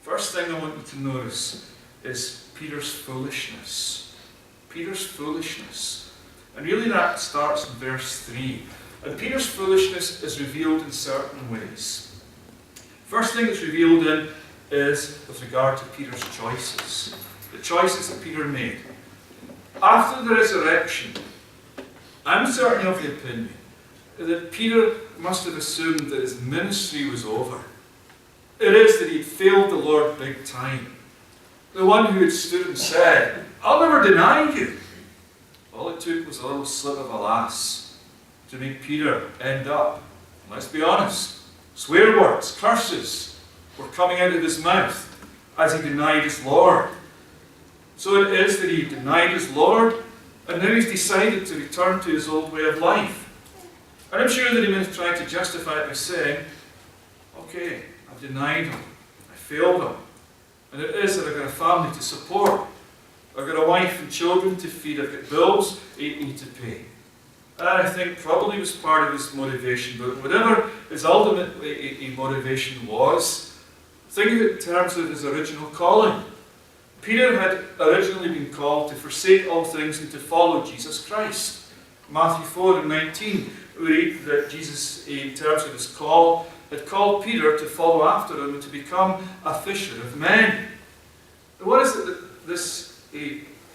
First thing I want you to notice is Peter's foolishness. Peter's foolishness. And really that starts in verse 3. And Peter's foolishness is revealed in certain ways. First thing it's revealed in is with regard to Peter's choices. The choices that Peter made. After the resurrection, I'm certainly of the opinion that Peter must have assumed that his ministry was over. It is that he'd failed the Lord big time. The one who had stood and said, I'll never deny you. All it took was a little slip of a lass to make Peter end up, let's be honest, swear words, curses were coming out of his mouth as he denied his Lord. So it is that he denied his Lord, and now he's decided to return to his old way of life. And I'm sure that he may have tried to justify it by saying, okay, I've denied him, I failed him, and it is that I've got a family to support, I've got a wife and children to feed, I've got bills I need to pay. And I think probably was part of his motivation, but whatever his ultimate motivation was, think of it in terms of his original calling. Peter had originally been called to forsake all things and to follow Jesus Christ. Matthew 4:19, we read that Jesus, in terms of his call, had called Peter to follow after him and to become a fisher of men. And what is it that this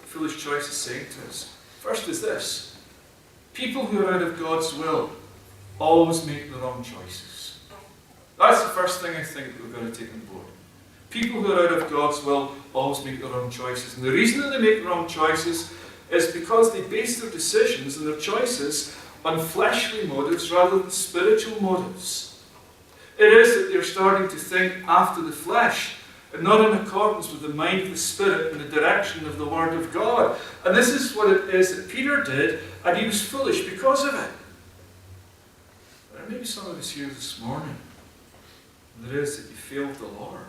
foolish choice is saying to us? First is this: people who are out of God's will always make the wrong choices. That's the first thing I think that we've got to take on board. People who are out of God's will always make the wrong choices. And the reason that they make the wrong choices is because they base their decisions and their choices on fleshly motives rather than spiritual motives. It is that they're starting to think after the flesh and not in accordance with the mind of the Spirit and the direction of the Word of God. And this is what it is that Peter did, and he was foolish because of it. There may be some of us here this morning, and it is that you failed the Lord.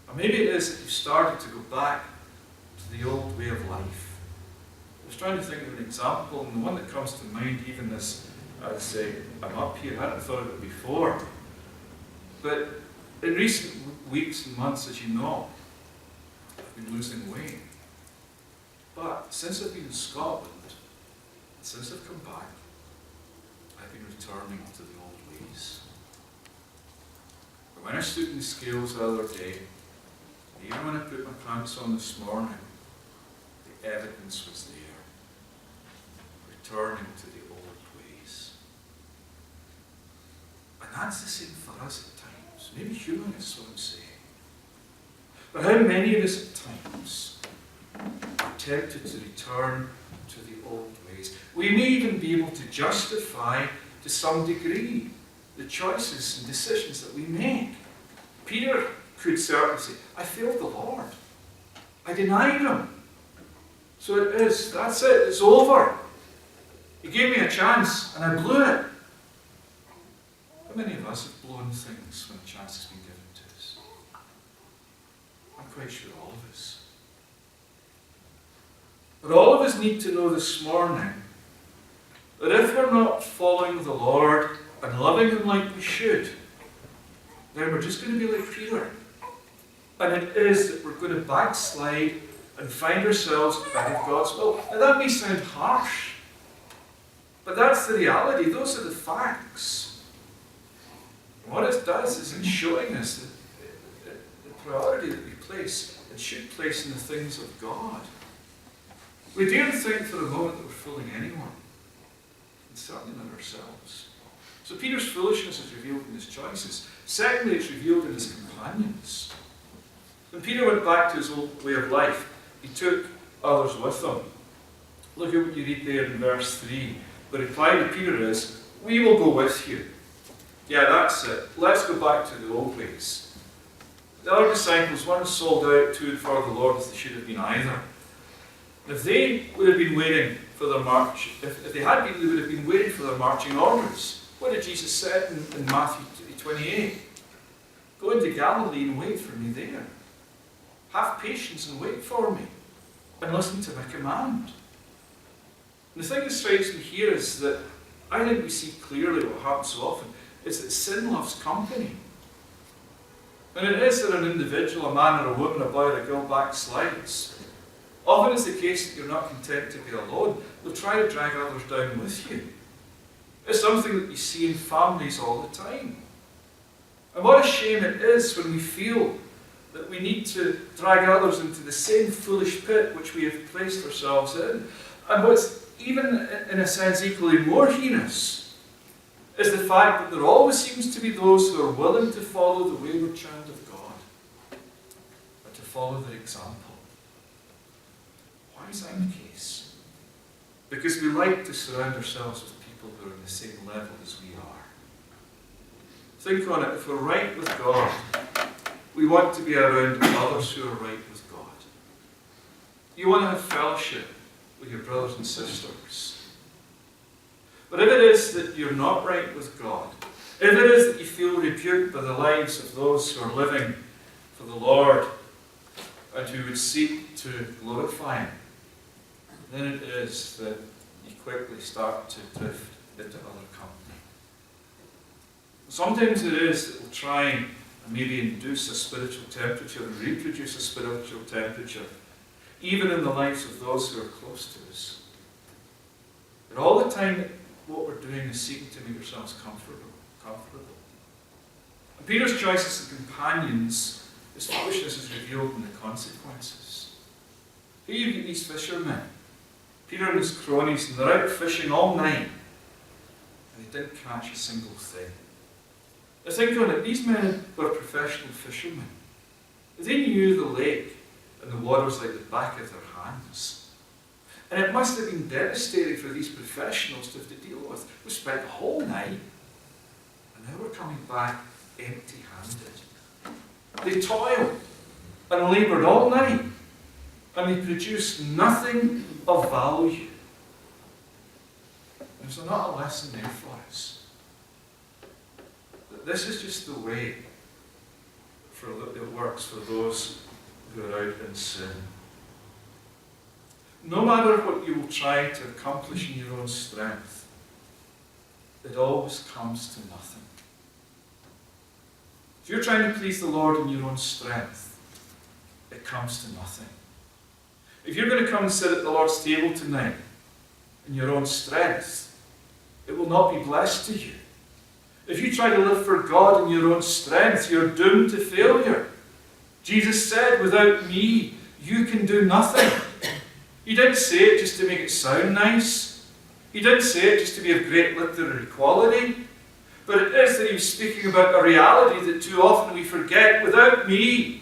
Or maybe it is that you started to go back to the old way of life. I was trying to think of an example, and the one that comes to mind even as I say, I'm up here, I hadn't thought of it before. But in recent weeks and months, as you know, I've been losing weight. But since I've been in Scotland, since I've come back, I've been returning to the old ways. But when I stood in the scales the other day, even when I put my pants on this morning, the evidence was there. Returning to the old ways. And that's the same for us at times. Maybe human is what I'm saying. But how many of us at times are tempted to return to the old ways? We may even be able to justify to some degree the choices and decisions that we make. Peter could certainly say, I failed the Lord. I denied him. So it is, that's it, it's over. He gave me a chance and I blew it. How many of us have blown things when a chance has been given to us? I'm quite sure all of us. But all of us need to know this morning that if we're not following the Lord and loving him like we should, then we're just going to be like Peter. And it is that we're going to backslide and find ourselves out of God's will. Now that may sound harsh, but that's the reality. Those are the facts. And what it does is it's showing us the priority that we place and should place in the things of God. We dare think for a moment that we're fooling anyone, and certainly not ourselves. So Peter's foolishness is revealed in his choices. Secondly, it's revealed in his companions. When Peter went back to his old way of life, he took others with him. Look at what you read there in verse 3. The reply to Peter is, we will go with you. Yeah, that's it. Let's go back to the old ways. The other disciples weren't sold out to and for the Lord as they should have been either. If they would have been waiting for their march, if they had been, they would have been waiting for their marching orders. What did Jesus say in Matthew 28? Go into Galilee and wait for me there. Have patience and wait for me. And listen to my command. And the thing that strikes me here is that I think we see clearly what happens so often is that sin loves company. And it is that an individual, a man or a woman, a boy or a girl backslides. Often it's the case that you're not content to be alone. They'll try to drag others down with you. It's something that you see in families all the time. And what a shame it is when we feel that we need to drag others into the same foolish pit which we have placed ourselves in. And what's even, in a sense, equally more heinous is the fact that there always seems to be those who are willing to follow the wayward child of God, but to follow their example. Why is that the case? Because we like to surround ourselves with people who are on the same level as we are. Think on it, if we're right with God, we want to be around others who are right with God. You want to have fellowship with your brothers and sisters. But if it is that you're not right with God, if it is that you feel rebuked by the lives of those who are living for the Lord and who would seek to glorify Him, then it is that you quickly start to drift into other company. Sometimes it is that we'll try and maybe induce a spiritual temperature and reproduce a spiritual temperature, even in the lives of those who are close to us. But all the time, what we're doing is seeking to make ourselves comfortable. And Peter's choices of companions, his foolishness is revealed in the consequences. Here you get these fishermen, Peter and his cronies, and they're out fishing all night, and they didn't catch a single thing. Now think on it, these men were professional fishermen. They knew the lake and the waters like the back of their hands. And it must have been devastating for these professionals to have to deal with. We spent the whole night, and now we're coming back empty-handed. They toiled and laboured all night, and they produced nothing of value. There's not a lesson there for us. That this is just the way it works for those who are out in sin. No matter what you will try to accomplish in your own strength, it always comes to nothing. If you're trying to please the Lord in your own strength, it comes to nothing. If you're going to come and sit at the Lord's table tonight in your own strength, it will not be blessed to you. If you try to live for God in your own strength, you're doomed to failure. Jesus said, "Without me, you can do nothing." He didn't say it just to make it sound nice. He didn't say it just to be of great literary quality. But it is that he was speaking about a reality that too often we forget. Without me,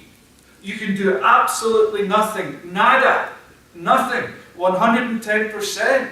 you can do absolutely nothing. Nada. Nothing. 110%.